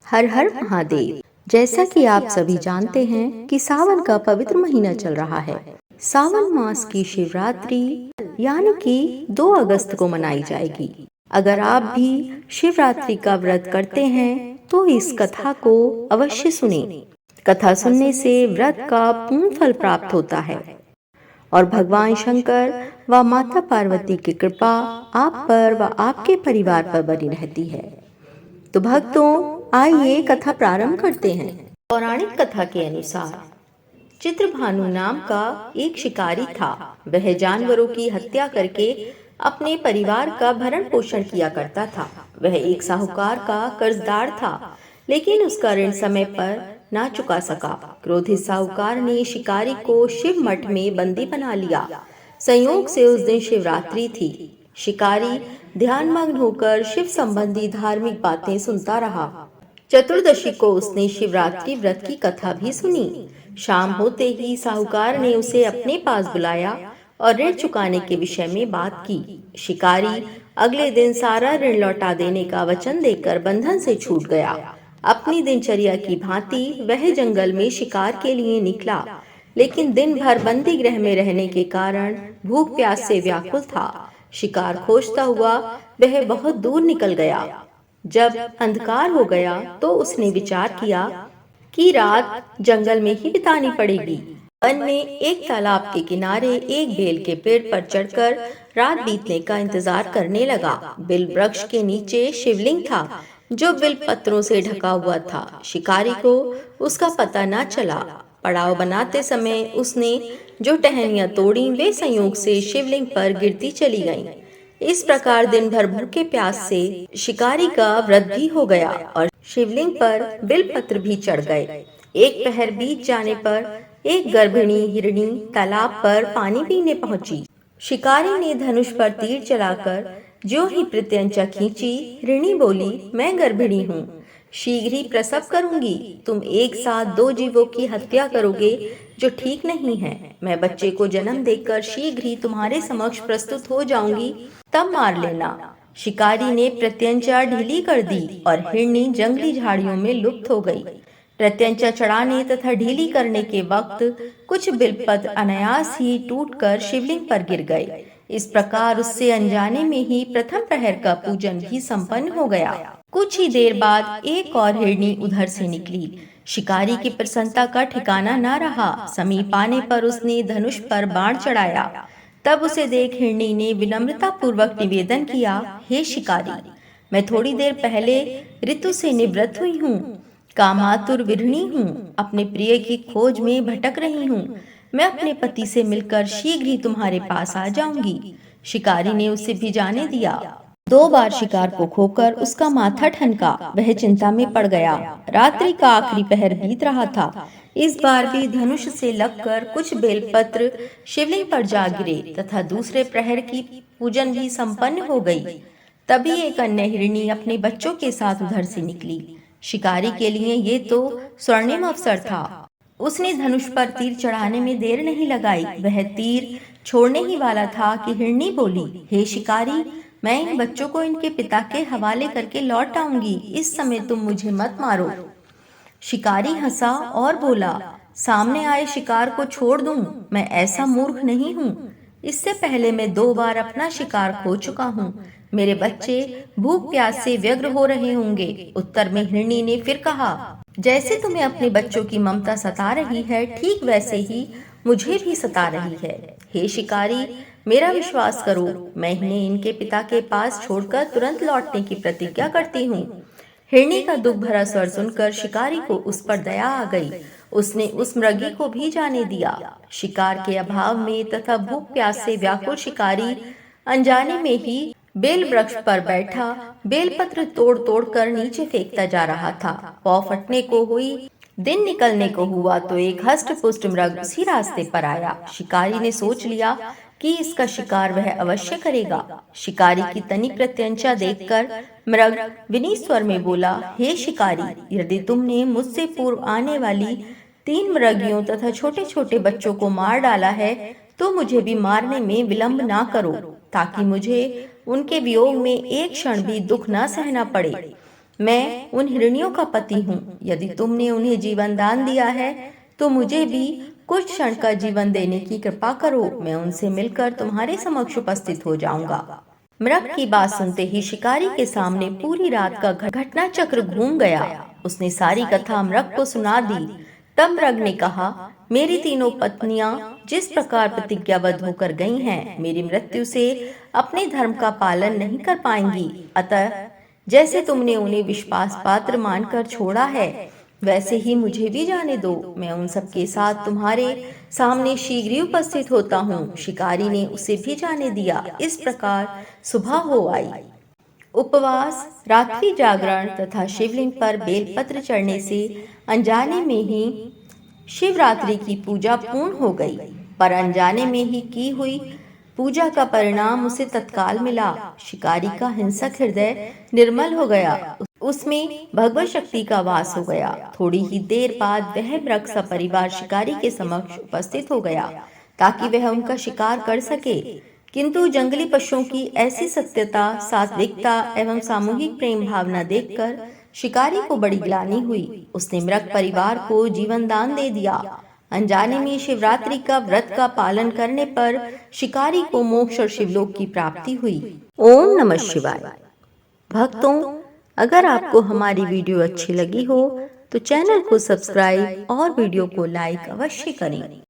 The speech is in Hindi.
हर हर महादेव। जैसा कि आप सभी जानते हैं कि सावन का पवित्र महीना चल रहा है। सावन मास की शिवरात्रि यानी कि 2 अगस्त को मनाई जाएगी। अगर आप भी शिवरात्रि का व्रत करते हैं तो इस कथा को अवश्य सुने। कथा सुनने से व्रत का पूर्ण फल प्राप्त होता है और भगवान शंकर व माता पार्वती की कृपा आप पर व आपके परिवार पर बनी रहती है। तो भक्तों, आइए कथा प्रारंभ करते हैं। पौराणिक कथा के अनुसार चित्रभानु नाम का एक शिकारी था। वह जानवरों की हत्या करके अपने परिवार का भरण पोषण किया करता था। वह एक साहूकार का कर्जदार था, लेकिन उसका ऋण समय पर ना चुका सका। क्रोधित साहूकार ने शिकारी को शिव मठ में बंदी बना लिया। संयोग से उस दिन शिवरात्रि थी। शिकारी ध्यानमग्न होकर शिव संबंधी धार्मिक बातें सुनता रहा। चतुर्दशी को उसने शिवरात्रि व्रत की कथा भी सुनी। शाम होते ही साहूकार ने उसे अपने पास बुलाया और ऋण चुकाने के विषय में बात की। शिकारी अगले दिन सारा ऋण लौटा देने का वचन देकर बंधन से छूट गया। अपनी दिनचर्या की भांति वह जंगल में शिकार के लिए निकला, लेकिन दिन भर बंदी गृह में रहने के कारण भूख प्यास से व्याकुल था। शिकार खोजता हुआ वह बहुत दूर निकल गया। जब अंधकार हो गया तो उसने विचार किया कि रात जंगल में ही बितानी पड़ेगी। वन में एक तालाब के किनारे एक बेल के पेड़ पर चढ़कर रात बीतने का इंतजार करने लगा। बेल वृक्ष के नीचे शिवलिंग था जो बेल पत्रों से ढका हुआ था। शिकारी को उसका पता न चला। पड़ाव बनाते समय उसने जो टहनियां तोड़ी वे संयोग से शिवलिंग पर गिरती चली गईं। इस प्रकार दिन भर भूखे प्यास से शिकारी का व्रत भी हो गया और शिवलिंग पर बिलपत्र भी चढ़ गए। एक पहर बीत जाने पर एक गर्भिणी हिरणी तालाब पर पानी पीने पहुंची। शिकारी ने धनुष पर तीर चलाकर जो ही प्रत्यंचा खींची, हिरणी बोली, मैं गर्भिणी हूँ, शीघ्र ही प्रसव करूंगी। तुम एक साथ 2 जीवों की हत्या करोगे जो ठीक नहीं है। मैं बच्चे को जन्म देकर शीघ्र ही तुम्हारे समक्ष प्रस्तुत हो जाऊंगी, तब मार लेना। शिकारी ने प्रत्यंचा ढीली कर दी और हिरणी जंगली झाड़ियों में लुप्त हो गई। प्रत्यंचा चढ़ाने तथा ढीली करने के वक्त कुछ बिलपत्र अनायास ही टूटकर शिवलिंग पर गिर गए। इस प्रकार उससे अनजाने में ही प्रथम प्रहर का पूजन भी संपन्न हो गया। कुछ ही देर बाद एक और हिरणी उधर से निकली। शिकारी की प्रसन्नता का ठिकाना न रहा। समीप आने पर उसने धनुष पर बाण चढ़ाया। तब उसे देख हिरणी ने विनम्रता पूर्वक निवेदन किया, हे शिकारी, मैं थोड़ी देर पहले ऋतु से निवृत्त हुई हूँ, कामातुर विरहिणी हूँ, अपने प्रिय की खोज में भटक रही हूँ। मैं अपने पति से मिलकर शीघ्र ही तुम्हारे पास आ जाऊंगी। शिकारी ने उसे भी जाने दिया। 2 बार शिकार को खोकर उसका माथा ठनका। वह चिंता में पड़ गया। रात्रि का आखिरी पहर बीत रहा था। इस बार भी धनुष से लगकर कुछ बेलपत्र शिवलिंग पर जा गिरे तथा दूसरे प्रहर की पूजन भी संपन्न हो गई। तभी एक अन्य हिरणी अपने बच्चों के साथ उधर से निकली। शिकारी के लिए ये तो स्वर्णिम अवसर था। उसने धनुष पर तीर चढ़ाने में देर नहीं लगाई। वह तीर छोड़ने ही वाला था कि हिरणी बोली, हे शिकारी, मैं इन बच्चों को इनके पिता के हवाले करके लौट आऊंगी। इस समय तुम मुझे मत मारो। शिकारी हंसा और बोला, सामने आए शिकार को छोड़ दूं? मैं ऐसा मूर्ख नहीं हूँ। इससे पहले मैं 2 बार अपना शिकार खो चुका हूँ। मेरे बच्चे भूख प्यास से व्यग्र हो रहे होंगे। उत्तर में हिरणी ने फिर कहा, जैसे तुम्हें अपने बच्चों की ममता सता रही है, ठीक वैसे ही मुझे भी सता रही है। हे शिकारी, मेरा विश्वास करो, मैं इन्हें इनके पिता के पास छोड़कर तुरंत लौटने की प्रतिज्ञा करती हूँ। हिरणी का दुख भरा स्वर सुनकर शिकारी को उस पर दया आ गई। उसने उस मृगी को भी जाने दिया। शिकार के अभाव में तथा भूख प्यास से व्याकुल शिकारी अनजाने में ही बेल वृक्ष पर बैठा बेलपत्र तोड़ तोड़ कर नीचे फेंकता जा रहा था। पौ फटने को हुई, दिन निकलने को हुआ तो एक हष्ट पुष्ट मृग उसी रास्ते पर आया। शिकारी ने सोच लिया कि इसका शिकार वह अवश्य करेगा। शिकारी की तनी प्रत्यंचा देखकर मृग विनीत स्वर में बोला, हे शिकारी, यदि तुमने मुझसे पूर्व आने वाली 3 मृगियों तथा छोटे छोटे बच्चों को मार डाला है तो मुझे भी मारने में विलंब ना करो, ताकि मुझे उनके वियोग में एक क्षण भी दुख न सहना पड़े। मैं उन हिरनियों का पति हूँ। यदि तुमने उन्हें जीवन दान दिया है तो मुझे भी कुछ क्षण का जीवन देने की कृपा करो। मैं उनसे मिलकर तुम्हारे समक्ष उपस्थित हो जाऊंगा। मृग की बात सुनते ही शिकारी के सामने पूरी रात का घटना चक्र घूम गया। उसने सारी कथा मृग को सुना दी। तब मृग ने कहा, मेरी तीनों पत्नियां जिस प्रकार प्रतिज्ञाबद्ध होकर गई हैं, मेरी मृत्यु से अपने धर्म का पालन नहीं कर पाएंगी। अतः जैसे तुमने उन्हें विश्वास पात्र मानकर छोड़ा है, वैसे ही मुझे भी जाने दो। मैं उन सब के साथ तुम्हारे सामने शीघ्र ही उपस्थित होता हूँ। शिकारी ने उसे भी जाने दिया। इस प्रकार सुबह हो आई। उपवास, रात्रि जागरण तथा शिवलिंग पर बेलपत्र चढ़ने से अनजाने में ही शिवरात्रि की पूजा पूर्ण हो गई। पर अनजाने में ही की हुई पूजा का परिणाम उसे तत्काल मिला। शिकारी का हिंसक हृदय निर्मल हो गया। उसमें भगवत शक्ति का वास हो गया। थोड़ी ही देर बाद वह मृग सा परिवार शिकारी के समक्ष उपस्थित हो गया ताकि वह उनका शिकार कर सके। किंतु जंगली पशुओं की ऐसी सत्यता, सात्विकता एवं सामूहिक प्रेम भावना देखकर शिकारी को बड़ी ग्लानि हुई। उसने मृग परिवार को जीवन दान दे दिया। अनजाने में शिवरात्रि का व्रत का पालन करने पर शिकारी को मोक्ष और शिवलोक की प्राप्ति हुई। ओम नमः शिवाय। भक्तों, अगर आपको हमारी वीडियो अच्छी लगी हो तो चैनल को सब्सक्राइब और वीडियो को लाइक अवश्य करें।